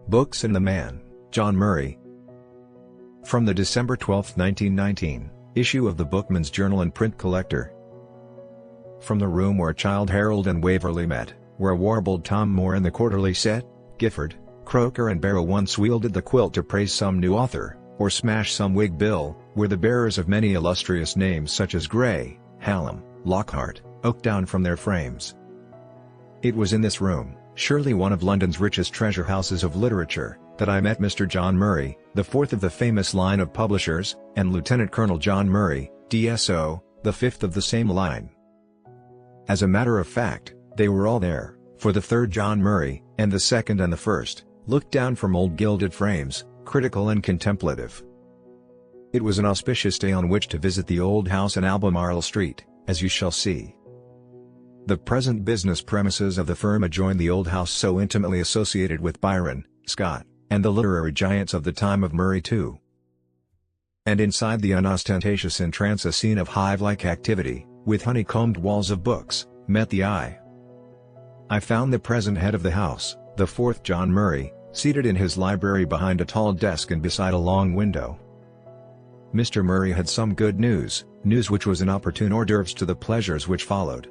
Books and the Man, John Murray. From the December 12, 1919, issue of the Bookman's Journal and Print Collector. From the room where Childe Harold and Waverley met, where warbled Tom Moore and the Quarterly set, Gifford, Croker and Barrow once wielded the quilt to praise some new author, or smash some Whig bill, were the bearers of many illustrious names such as Gray, Hallam, Lockhart, oaked down from their frames. It was in this room, surely one of London's richest treasure houses of literature, that I met Mr. John Murray, the fourth of the famous line of publishers, and Lieutenant Colonel John Murray, DSO, the fifth of the same line. As a matter of fact, they were all there, for the third John Murray, and the second and the first, looked down from old gilded frames, critical and contemplative. It was an auspicious day on which to visit the old house in Albemarle Street, as you shall see. The present business premises of the firm adjoined the old house so intimately associated with Byron, Scott, and the literary giants of the time of Murray too. And inside the unostentatious entrance a scene of hive-like activity, with honeycombed walls of books, met the eye. I found the present head of the house, the fourth John Murray, seated in his library behind a tall desk and beside a long window. Mr. Murray had some good news which was an opportune hors d'oeuvres to the pleasures which followed.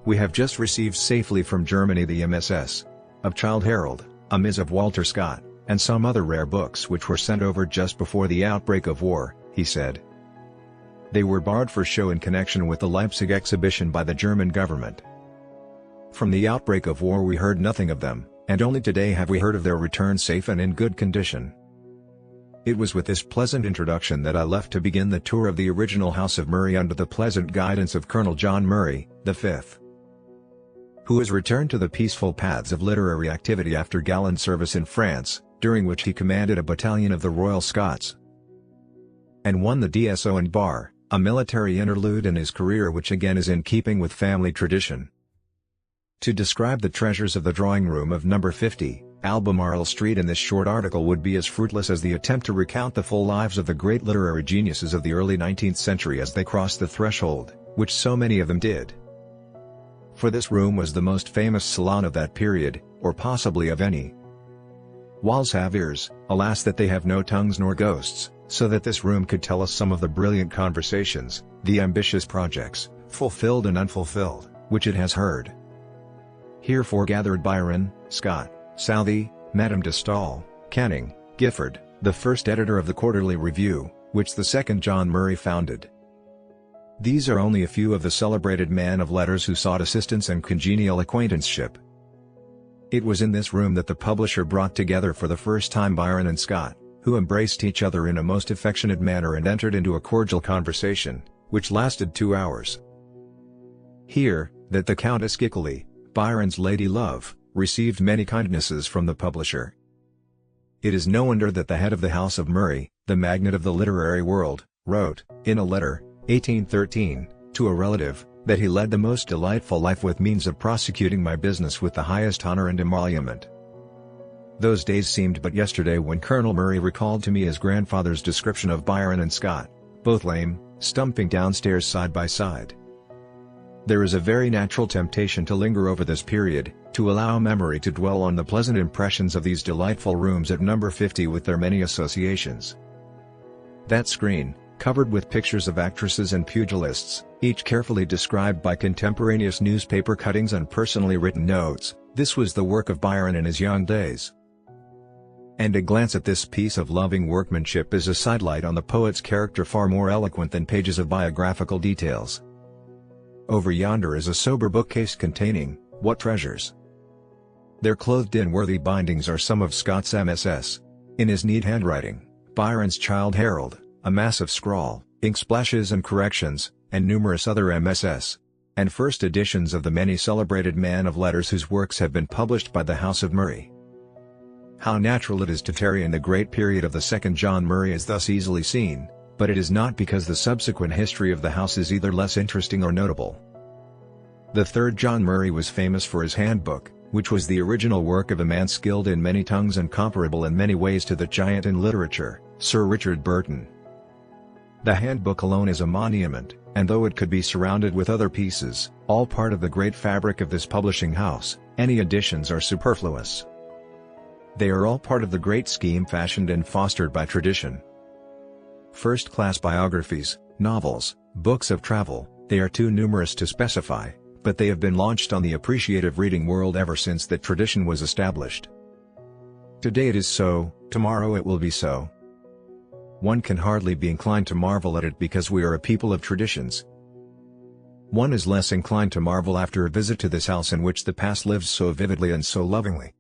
We have just received safely from Germany the MSS. of Childe Harold, a Ms. of Walter Scott, and some other rare books which were sent over just before the outbreak of war, he said. They were barred for show in connection with the Leipzig exhibition by the German government. From the outbreak of war we heard nothing of them, and only today have we heard of their return safe and in good condition. It was with this pleasant introduction that I left to begin the tour of the original house of Murray under the pleasant guidance of Colonel John Murray, the fifth, who has returned to the peaceful paths of literary activity after gallant service in France, during which he commanded a battalion of the Royal Scots, and won the DSO and Bar, a military interlude in his career which again is in keeping with family tradition. To describe the treasures of the drawing room of number 50, Albemarle Street in this short article would be as fruitless as the attempt to recount the full lives of the great literary geniuses of the early 19th century as they crossed the threshold, which so many of them did. For this room was the most famous salon of that period, or possibly of any. Walls have ears, alas that they have no tongues nor ghosts, so that this room could tell us some of the brilliant conversations, the ambitious projects, fulfilled and unfulfilled, which it has heard. Here foregathered Byron, Scott, Southey, Madame de Staël, Canning, Gifford, the first editor of the Quarterly Review, which the second John Murray founded. These are only a few of the celebrated men of letters who sought assistance and congenial acquaintanceship. It was in this room that the publisher brought together for the first time Byron and Scott, who embraced each other in a most affectionate manner and entered into a cordial conversation, which lasted 2 hours. Here, that the Countess Gickley, Byron's lady love, received many kindnesses from the publisher. It is no wonder that the head of the House of Murray, the magnate of the literary world, wrote, in a letter, 1813, to a relative, that he led the most delightful life with means of prosecuting my business with the highest honor and emolument. Those days seemed but yesterday when Colonel Murray recalled to me his grandfather's description of Byron and Scott, both lame, stumping downstairs side by side. There is a very natural temptation to linger over this period, to allow memory to dwell on the pleasant impressions of these delightful rooms at number 50 with their many associations. That screen, covered with pictures of actresses and pugilists, each carefully described by contemporaneous newspaper cuttings and personally written notes, this was the work of Byron in his young days. And a glance at this piece of loving workmanship is a sidelight on the poet's character far more eloquent than pages of biographical details. Over yonder is a sober bookcase containing, what treasures! Their clothed in worthy bindings are some of Scott's MSS. In his neat handwriting, Byron's Childe Harold, a massive scrawl, ink splashes and corrections, and numerous other MSS. and first editions of the many celebrated men of letters whose works have been published by the House of Murray. How natural it is to tarry in the great period of the second John Murray is thus easily seen, but it is not because the subsequent history of the house is either less interesting or notable. The third John Murray was famous for his handbook, which was the original work of a man skilled in many tongues and comparable in many ways to the giant in literature, Sir Richard Burton. The handbook alone is a monument, and though it could be surrounded with other pieces, all part of the great fabric of this publishing house, any additions are superfluous. They are all part of the great scheme fashioned and fostered by tradition. First-class biographies, novels, books of travel, they are too numerous to specify, but they have been launched on the appreciative reading world ever since that tradition was established. Today it is so, tomorrow it will be so. One can hardly be inclined to marvel at it because we are a people of traditions. One is less inclined to marvel after a visit to this house in which the past lives so vividly and so lovingly.